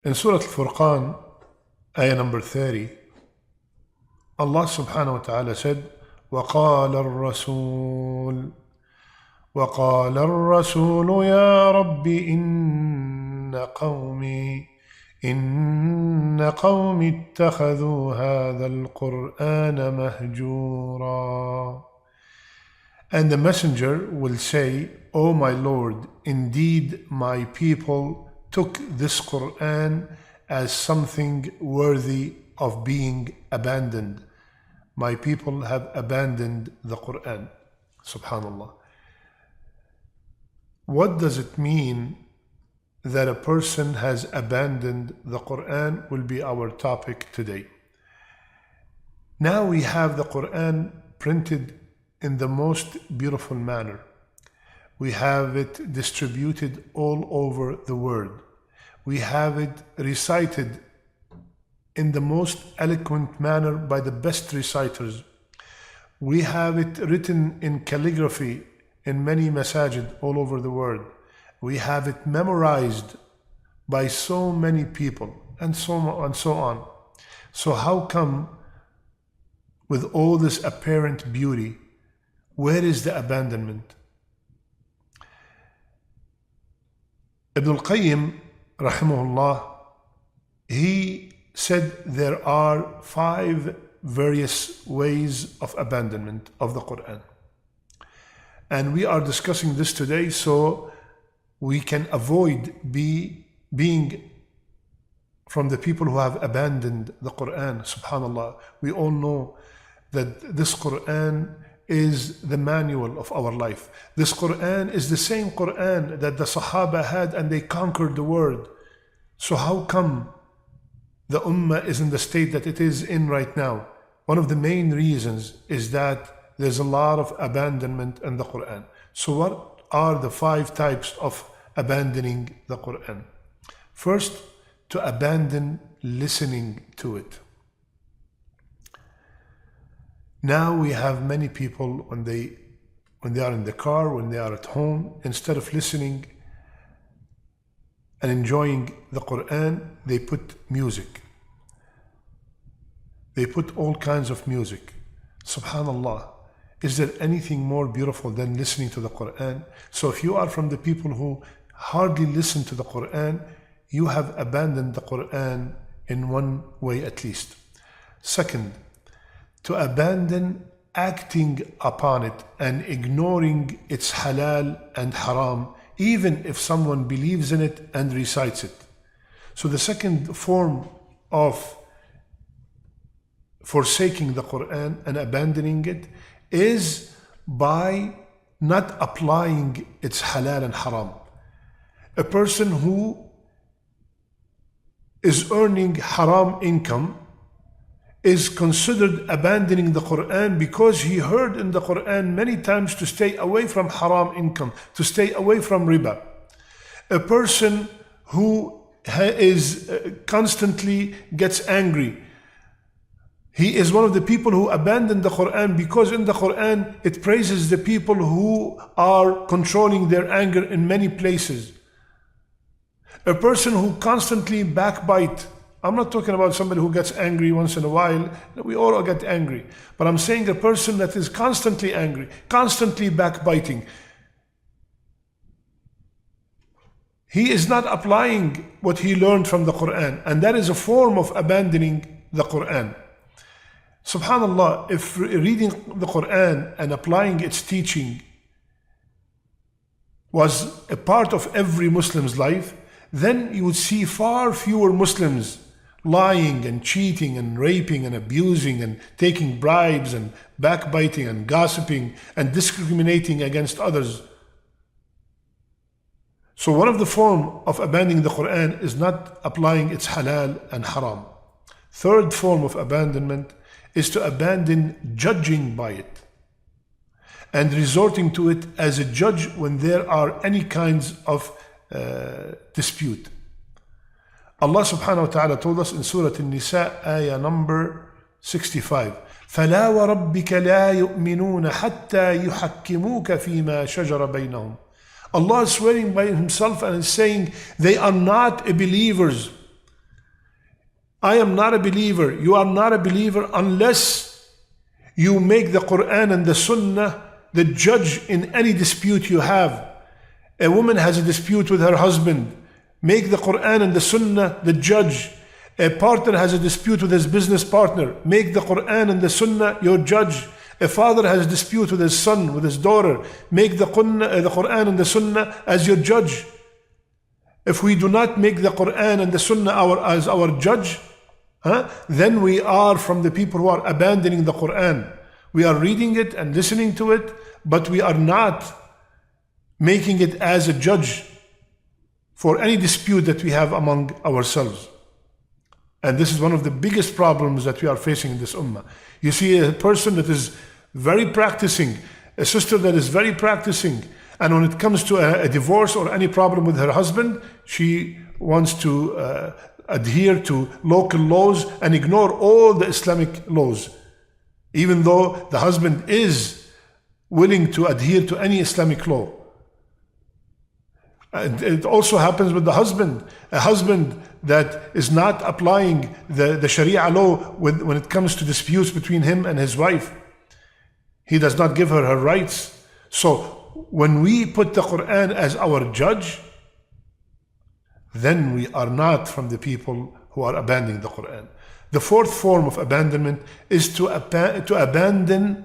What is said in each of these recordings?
In Surah Al-Furqan, ayah number 30, Allah subhanahu wa ta'ala said, وَقَالَ الرَّسُولُ يَا رَبِّ إِنَّ قَوْمِي اتَّخَذُوا هَذَا الْقُرْآنَ مَهْجُورًا. And the messenger will say, O my Lord, indeed my people took this Qur'an as something worthy of being abandoned. My people have abandoned the Qur'an. Subhanallah. What does it mean that a person has abandoned the Qur'an will be our topic today. Now we have the Qur'an printed in the most beautiful manner. We have it distributed all over the world. We have it recited in the most eloquent manner by the best reciters. We have it written in calligraphy in many masajid all over the world. We have it memorized by so many people and so on. So how come with all this apparent beauty, where is the abandonment? Ibn al-Qayyim, rahimahullah, he said there are 5 various ways of abandonment of the Qur'an. And we are discussing this today so we can avoid being from the people who have abandoned the Qur'an. Subhanallah, we all know that this Qur'an is the manual of our life. This Qur'an is the same Qur'an that the Sahaba had and they conquered the world. So how come the Ummah is in the state that it is in right now? One of the main reasons is that there's a lot of abandonment in the Qur'an. So what are the 5 types of abandoning the Qur'an? First, to abandon listening to it. Now we have many people when they are in the car, when they are at home, instead of listening and enjoying the Qur'an, they put music. They put all kinds of music. Subhanallah, is there anything more beautiful than listening to the Qur'an? So if you are from the people who hardly listen to the Qur'an, you have abandoned the Qur'an in one way at least. Second, to abandon acting upon it and ignoring its halal and haram, even if someone believes in it and recites it. So the second form of forsaking the Qur'an and abandoning it is by not applying its halal and haram. A person who is earning haram income is considered abandoning the Qur'an because he heard in the Qur'an many times to stay away from haram income, to stay away from riba. A person who is constantly gets angry, he is one of the people who abandoned the Qur'an because in the Qur'an it praises the people who are controlling their anger in many places. A person who constantly backbite. I'm not talking about somebody who gets angry once in a while. We all get angry. But I'm saying a person that is constantly angry, constantly backbiting. He is not applying what he learned from the Qur'an. And that is a form of abandoning the Qur'an. Subhanallah, if reading the Qur'an and applying its teaching was a part of every Muslim's life, then you would see far fewer Muslims lying and cheating and raping and abusing and taking bribes and backbiting and gossiping and discriminating against others. So one of the forms of abandoning the Qur'an is not applying its halal and haram. Third form of abandonment is to abandon judging by it and resorting to it as a judge when there are any kinds of dispute. Allah subhanahu wa ta'ala told us in Surah An-Nisa, ayah number 65, فَلَا وَرَبِّكَ لَا يُؤْمِنُونَ حَتَّى يُحَكِّمُوكَ فِي مَا شَجَرَ بَيْنَهُمْ. Allah is swearing by Himself and is saying, they are not believers I am not a believer. You are not a believer unless you make the Qur'an and the Sunnah the judge in any dispute you have. A woman has a dispute with her husband. Make the Qur'an and the Sunnah the judge. A partner has a dispute with his business partner. Make the Qur'an and the Sunnah your judge. A father has a dispute with his son, with his daughter. Make the Qur'an and the Sunnah as your judge. If we do not make the Qur'an and the Sunnah as our judge, then we are from the people who are abandoning the Qur'an. We are reading it and listening to it, but we are not making it as a judge for any dispute that we have among ourselves. And this is one of the biggest problems that we are facing in this ummah. You see a person that is very practicing, a sister that is very practicing, and when it comes to a divorce or any problem with her husband, she wants to adhere to local laws and ignore all the Islamic laws, even though the husband is willing to adhere to any Islamic law. And it also happens with the husband. A husband that is not applying the Sharia law when it comes to disputes between him and his wife. He does not give her rights. So when we put the Qur'an as our judge, then we are not from the people who are abandoning the Qur'an. The fourth form of abandonment is to abandon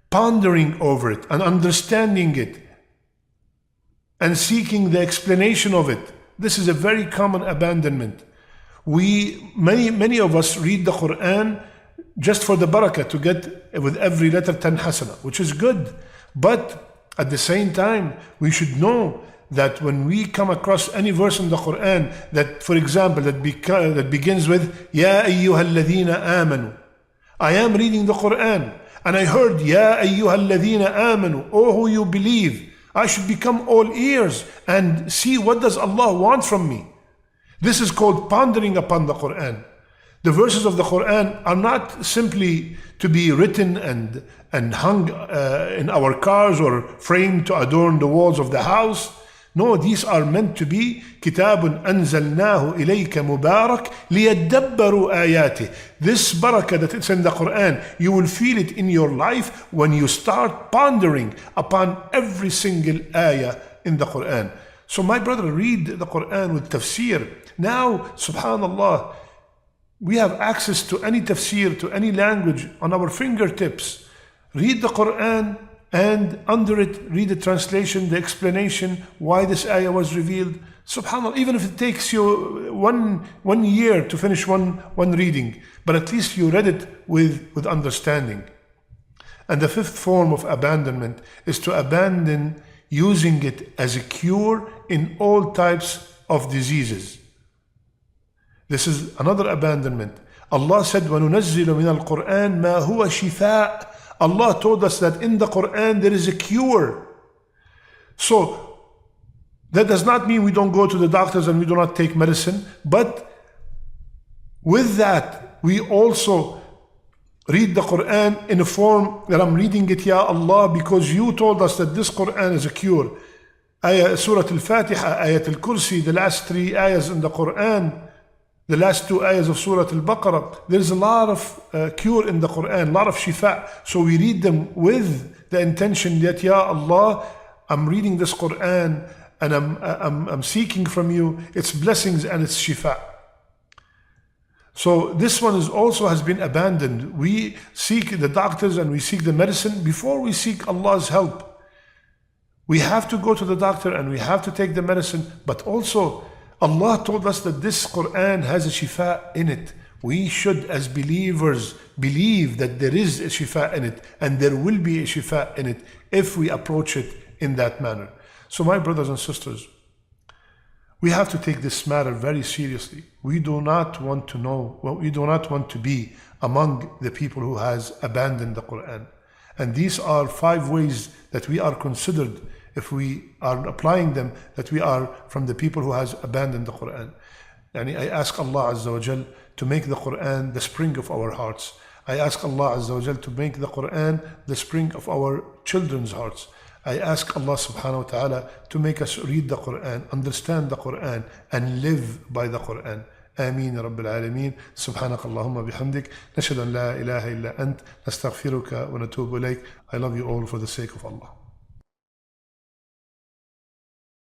pondering over it and understanding it and seeking the explanation of it. This is a very common abandonment. Many of us read the Qur'an just for the barakah, to get with every letter 10 hasana, which is good. But at the same time, we should know that when we come across any verse in the Qur'an that, for example, that begins with Ya ayyuhal ladhina amanu. I am reading the Qur'an and I heard Ya ayyuhal ladhina amanu, oh who you believe. I should become all ears and see what does Allah want from me. This is called pondering upon the Qur'an. The verses of the Qur'an are not simply to be written and hung in our cars or framed to adorn the walls of the house. No, these are meant to be كِتَابٌ أَنزَلْنَاهُ إِلَيْكَ مُبَارَكٌ لِيَدَّبَّرُوا آيَاتِهِ. This barakah that it's in the Qur'an, you will feel it in your life when you start pondering upon every single ayah in the Qur'an. So my brother, read the Qur'an with tafsir. Now, subhanallah, we have access to any tafsir, to any language on our fingertips. Read the Qur'an and under it read the translation, the explanation, why this ayah was revealed. SubhanAllah, even if it takes you one year to finish one reading, but at least you read it with understanding. And the fifth form of abandonment is to abandon using it as a cure in all types of diseases. This is another abandonment. Allah said, وَنُنَزِّلُ مِنَ الْقُرْآنِ مَا هُوَ شِفَاءٌ. Allah told us that in the Qur'an there is a cure. So that does not mean we don't go to the doctors and we do not take medicine, but with that we also read the Qur'an in a form that I'm reading it, Ya Allah, because you told us that this Qur'an is a cure. Surah Al-Fatiha, Ayat Al-Kursi, the last 3 ayahs in the Qur'an, the last 2 ayahs of Surah Al-Baqarah, there's a lot of cure in the Qur'an, a lot of shifa. So we read them with the intention that, Ya Allah, I'm reading this Qur'an and I'm seeking from you its blessings and its shifa. So this one also has been abandoned. We seek the doctors and we seek the medicine before we seek Allah's help. We have to go to the doctor and we have to take the medicine, but also Allah told us that this Qur'an has a shifa in it. We should, as believers, believe that there is a shifa in it and there will be a shifa in it if we approach it in that manner. So my brothers and sisters, we have to take this matter very seriously. We do not want to know, well, we do not want to be among the people who has abandoned the Qur'an. And these are 5 ways that we are considered, if we are applying them, that we are from the people who has abandoned the Qur'an. And I ask Allah Azza wa Jal to make the Qur'an the spring of our hearts. I ask Allah Azza wa Jal to make the Qur'an the spring of our children's hearts. I ask Allah subhanahu wa ta'ala to make us read the Qur'an, understand the Qur'an, and live by the Qur'an. آمين يا رب العالمين. سبحانك اللهم بحمدك نشهد أن لا إله إلا أنت نستغفرك ونتوب إليك. I love you all for the sake of Allah.